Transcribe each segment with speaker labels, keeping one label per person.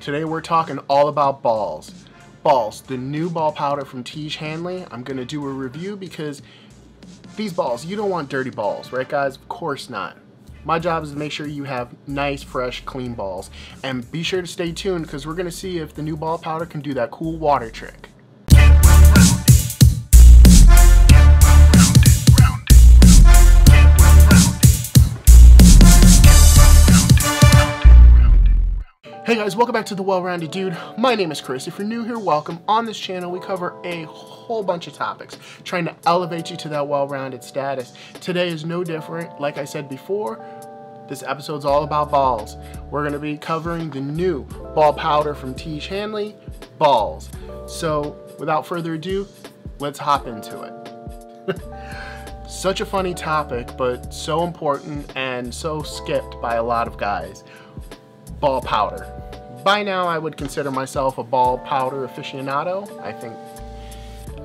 Speaker 1: Today we're talking all about balls. Balls, the new ball powder from Tiege Hanley. I'm going to do a review because these balls, you don't want dirty balls, right guys? Of course not. My job is to make sure you have nice, fresh, clean balls. And be sure to stay tuned because we're going to see if the new ball powder can do that cool water trick. Hey guys, welcome back to The Well-Rounded Dude. My name is Chris. If you're new here, welcome. On this channel, we cover a whole bunch of topics, trying to elevate you to that well-rounded status. Today is no different. Like I said before, this episode's all about balls. We're going to be covering the new ball powder from Tiege Hanley, balls. So, without further ado, let's hop into it. Such a funny topic, but so important and so skipped by a lot of guys. Ball powder. By now I would consider myself a ball powder aficionado. I think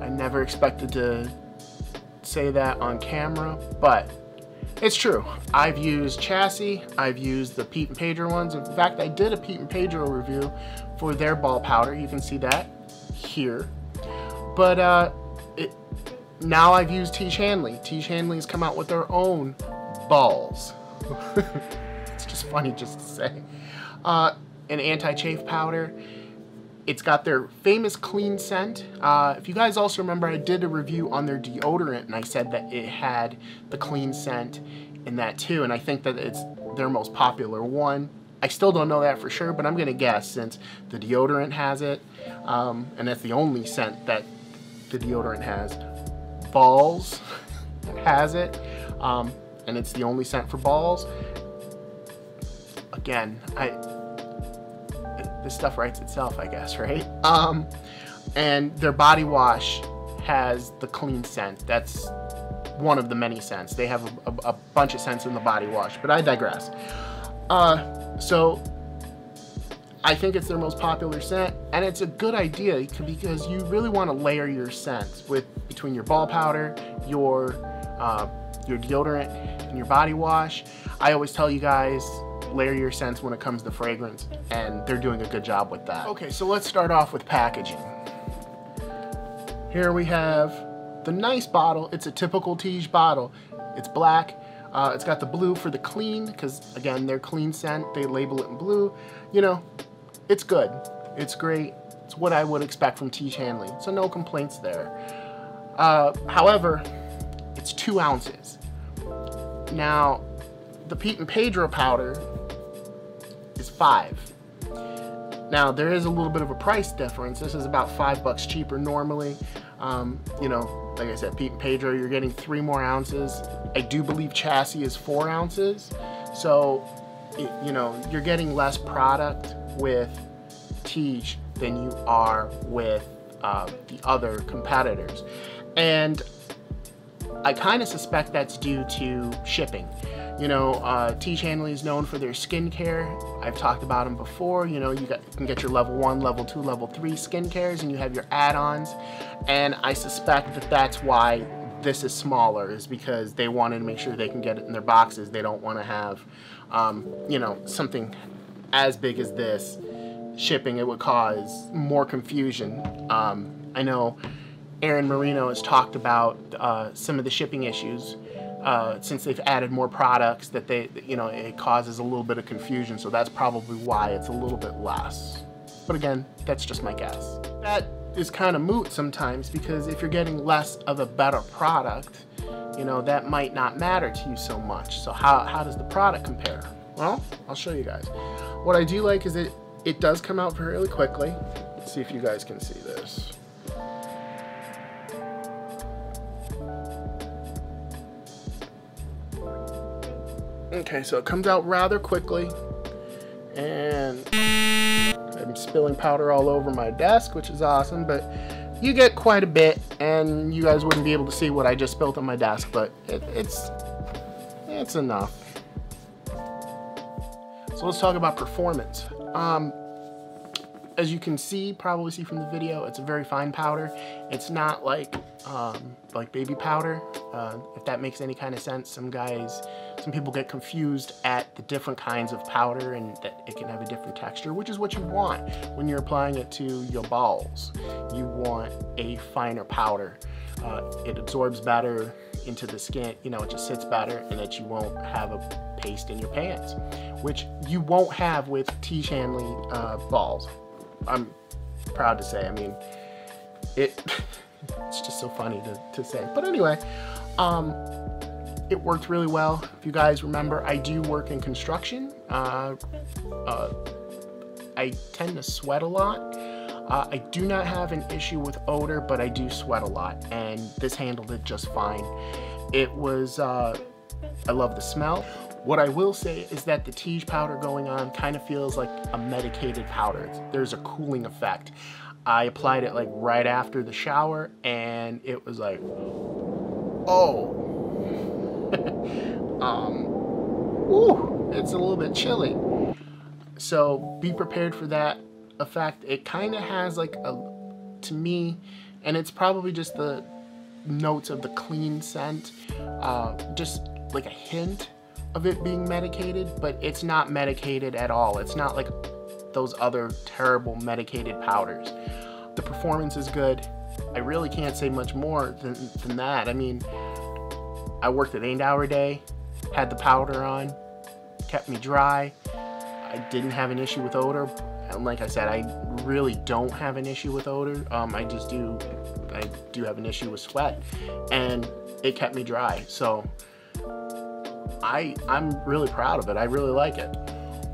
Speaker 1: I never expected to say that on camera, but it's true. I've used Chassis, I've used the Pete and Pedro ones. In fact, I did a Pete and Pedro review for their ball powder. You can see that here. But now I've used Tiege Hanley. Tiege Hanley has come out with their own balls. It's just funny just to say. An Anti-Chafe powder. It's got their famous clean scent. If you guys also remember, I did a review on their deodorant and I said that it had the clean scent in that too, and I think that it's their most popular one. I still don't know that for sure, but I'm gonna guess since the deodorant has it, and that's the only scent that the deodorant has. Balls has it, and it's the only scent for balls. Again, this stuff writes itself, I guess, right? And their body wash has the clean scent. That's one of the many scents. They have a bunch of scents in the body wash, but I digress. So I think it's their most popular scent, and it's a good idea because you really want to layer your scents between your ball powder, your deodorant, and your body wash. I always tell you guys, layer your scents when it comes to fragrance, and they're doing a good job with that. Okay, so let's start off with packaging. Here we have the nice bottle. It's a typical Tiege bottle. It's black. It's got the blue for the clean, because again, they're clean scent. They label it in blue. You know, it's good. It's great. It's what I would expect from Tiege Hanley, so no complaints there. However, it's 2 ounces. Now, the Pete and Pedro powder is 5. Now there is a little bit of a price difference. This is about $5 cheaper normally. You know, like I said, Pete and Pedro, you're getting 3 more ounces. I do believe Chassis is 4 ounces. So, you know, you're getting less product with Tiege than you are with the other competitors. And I kind of suspect that's due to shipping. You know, Tiege Hanley is known for their skincare. I've talked about them before. You know, you can get your level 1, level 2, level 3 skincares, and you have your add-ons. And I suspect that that's why this is smaller, is because they wanted to make sure they can get it in their boxes. They don't want to have, you know, something as big as this shipping. It would cause more confusion. I know Aaron Marino has talked about some of the shipping issues. Since they've added more products, that you know, it causes a little bit of confusion, so that's probably why it's a little bit less. But again, that's just my guess. That is kind of moot sometimes, because if you're getting less of a better product, you know, that might not matter to you so much. So how does the product compare? Well, I'll show you guys. What I do like is it does come out fairly quickly. Let's see if you guys can see this. Okay, so it comes out rather quickly, and I'm spilling powder all over my desk, which is awesome, but you get quite a bit, and you guys wouldn't be able to see what I just spilled on my desk, but it's enough. So let's talk about performance. As you can see, probably see from the video, it's a very fine powder. It's not like baby powder, if that makes any kind of sense. Some guys Some people get confused at the different kinds of powder and that it can have a different texture, which is what you want when you're applying it to your balls. You want a finer powder. It absorbs better into the skin, you know, it just sits better, and that you won't have a paste in your pants, which you won't have with Tiege Hanley balls. I'm proud to say. I mean, it's just so funny to say. But anyway, it worked really well. If you guys remember, I do work in construction. I tend to sweat a lot. I do not have an issue with odor, but I do sweat a lot, and this handled it just fine. It was, I love the smell. What I will say is that the Tiege powder going on kind of feels like a medicated powder. There's a cooling effect. I applied it like right after the shower, and it was like, oh. Ooh, it's a little bit chilly. So be prepared for that effect. It kind of has like to me, and it's probably just the notes of the clean scent, just like a hint of it being medicated, but it's not medicated at all. It's not like those other terrible medicated powders. The performance is good. I really can't say much more than that. I mean, I worked an 8-hour day, had the powder on, kept me dry. I didn't have an issue with odor. And like I said, I really don't have an issue with odor. I do have an issue with sweat, and it kept me dry. So I'm really proud of it. I really like it.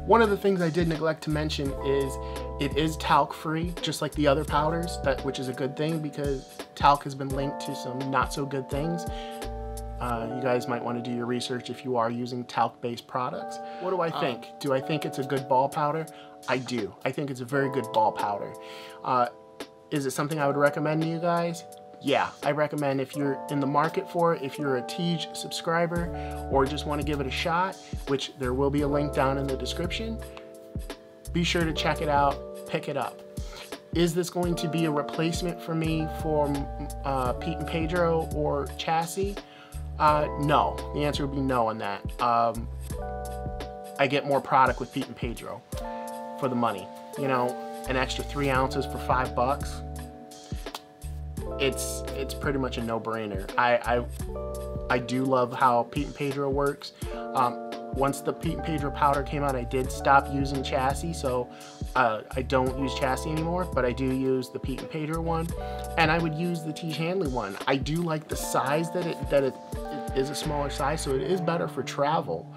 Speaker 1: One of the things I did neglect to mention is it is talc free, just like the other powders, which is a good thing because talc has been linked to some not so good things. You guys might want to do your research if you are using talc-based products. What do I think? Do I think it's a good ball powder? I do. I think it's a very good ball powder. Is it something I would recommend to you guys? Yeah, I recommend if you're in the market for it, if you're a Tiege subscriber or just want to give it a shot, which there will be a link down in the description, be sure to check it out, pick it up. Is this going to be a replacement for me for Pete and Pedro or Chassis? No. The answer would be no on that. I get more product with Pete and Pedro for the money. You know, an extra 3 ounces for $5. It's pretty much a no-brainer. I do love how Pete and Pedro works. Once the Pete and Pedro powder came out, I did stop using Chassis, so I don't use Chassis anymore, but I do use the Pete and Pedro one, and I would use the Tiege Hanley one. I do like the size that it is a smaller size, so it is better for travel.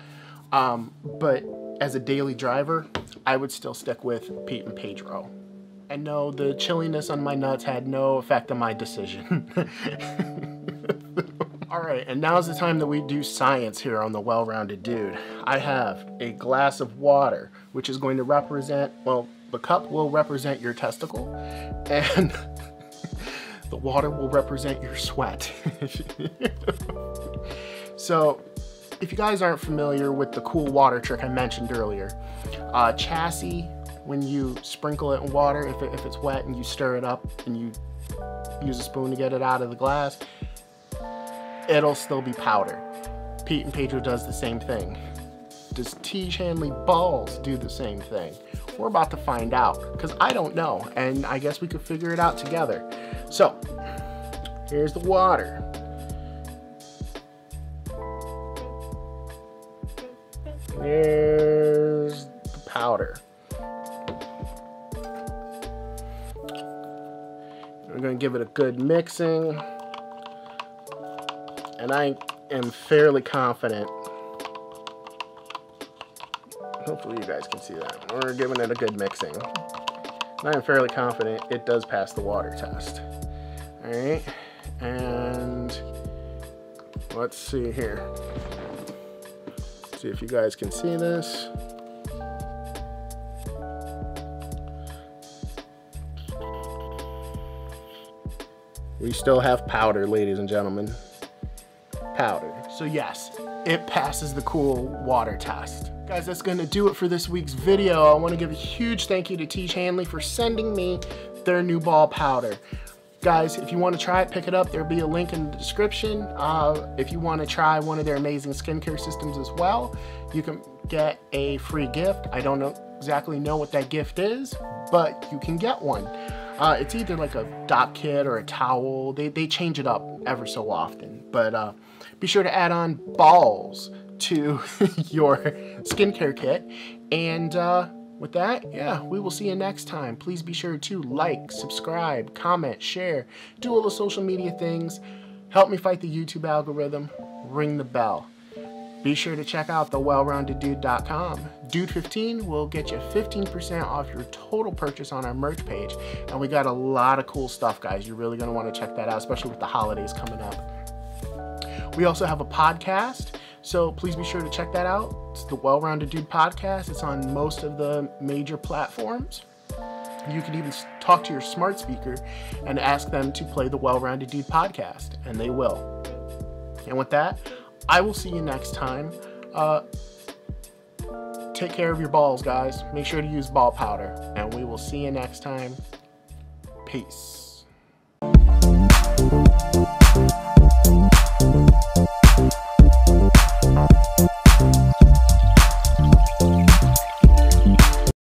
Speaker 1: But as a daily driver, I would still stick with Pete and Pedro. And no, the chilliness on my nuts had no effect on my decision. All right, and now's the time that we do science here on the Well-Rounded Dude. I have a glass of water, which is going to represent, well, the cup will represent your testicle, and the water will represent your sweat. So, if you guys aren't familiar with the cool water trick I mentioned earlier, Chassis, when you sprinkle it in water, if it's wet and you stir it up and you use a spoon to get it out of the glass, it'll still be powder. Pete and Pedro does the same thing. Does Tiege Hanley balls do the same thing? We're about to find out, because I don't know, and I guess we could figure it out together. So, here's the water. Here's the powder. We're going to give it a good mixing. And I am fairly confident. Hopefully you guys can see that. We're giving it a good mixing. And I am fairly confident it does pass the water test. Alright. And let's see here. See if you guys can see this. We still have powder, ladies and gentlemen. Powder. So yes, it passes the cool water test. Guys, that's gonna do it for this week's video. I wanna give a huge thank you to Tiege Hanley for sending me their new ball powder. Guys, if you want to try it, pick it up. There'll be a link in the description. If you want to try one of their amazing skincare systems as well, you can get a free gift. I don't exactly know what that gift is, but you can get one. It's either like a dot kit or a towel. They change it up ever so often. But be sure to add on balls to your skincare kit. And with that, yeah, we will see you next time. Please be sure to like, subscribe, comment, share, do all the social media things. Help me fight the YouTube algorithm. Ring the bell. Be sure to check out the wellroundeddude.com. Dude15 will get you 15% off your total purchase on our merch page. And we got a lot of cool stuff, guys. You're really going to want to check that out, especially with the holidays coming up. We also have a podcast, so please be sure to check that out. It's the Well-Rounded Dude Podcast. It's on most of the major platforms. You can even talk to your smart speaker and ask them to play the Well-Rounded Dude Podcast, and they will. And with that, I will see you next time. Take care of your balls, guys. Make sure to use ball powder, and we will see you next time. Peace.